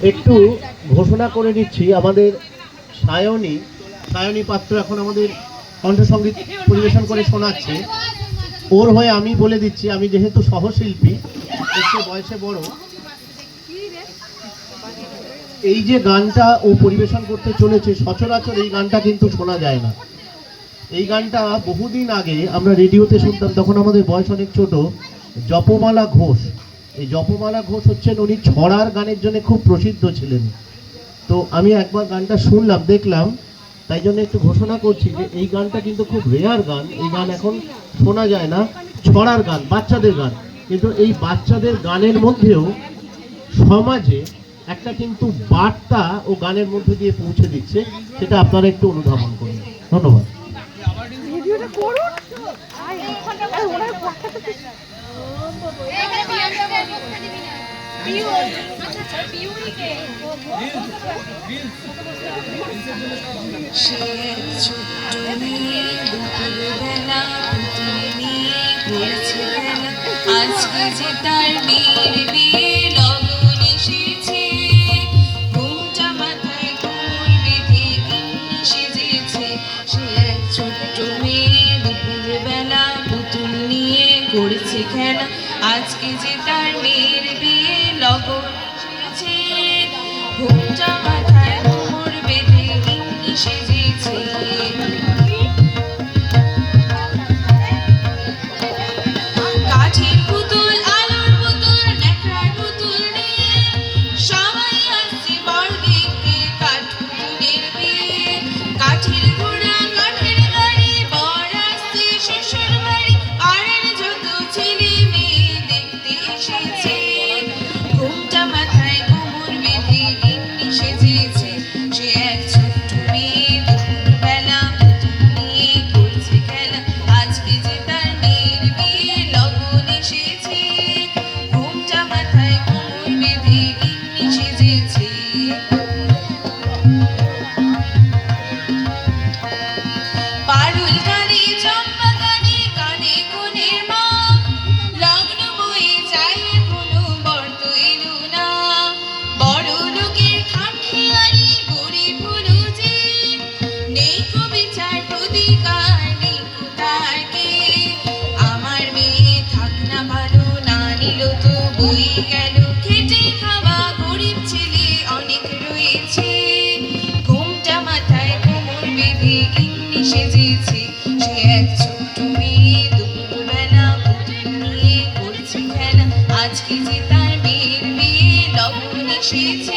একটু ঘোষণা করে দিচ্ছি, আমাদের সায়নী পাত্র এখন আমাদের কণ্ঠসঙ্গীত পরিবেশন করে শোনাচ্ছে। ওর হয়ে আমি বলে দিচ্ছি, আমি যেহেতু সহশিল্পী, একটু বয়সে বড়, এই যে গানটা ও পরিবেশন করতে চলেছে সচরাচর এই গানটা কিন্তু শোনা যায় না। এই গানটা বহুদিন আগে আমরা রেডিওতে শুনতাম, তখন আমাদের বয়স অনেক ছোট। জপমালা ঘোষ, এই জপমালা ঘোষ হচ্ছেন উনি ছড়ার গানের জন্য খুব প্রসিদ্ধ ছিলেন। তো আমি একবার গানটা শুনলাম, দেখলাম, তাই জন্য একটু ঘোষণা করছি যে এই গানটা কিন্তু খুব রেয়ার গান। এই গান এখন শোনা যায় না, ছড়ার গান, বাচ্চাদের গান। কিন্তু এই বাচ্চাদের গানের মধ্যেও সমাজে একটা কিন্তু বার্তা ও গানের মধ্যে দিয়ে পৌঁছে দিচ্ছে, সেটা আপনারা একটু অনুধাবন করুন। ধন্যবাদ। আজকে যে তার মেয়ের বিয়ে লগন এসেছে, ঘুমটা মাথায় ঘুম বেঁধে গিন্নি সেজেছে। সে এক ছোট্ট মেয়ে দুপুরবেলা পুতুল নিয়ে করেছে খেলা। আজকে যে তার মেয়ের বিয়ে লগন এসেছে, ঘুমটা মাথায় ঘুম বেঁধে গিন্নি সেজেছে। সেজেছে সে এক ছোট্ট মেয়ে দুপুরবেলা পুতুল নিয়ে করছে খেলা। আজকে যে তার মেয়ের বিয়ে লগন এসেছে।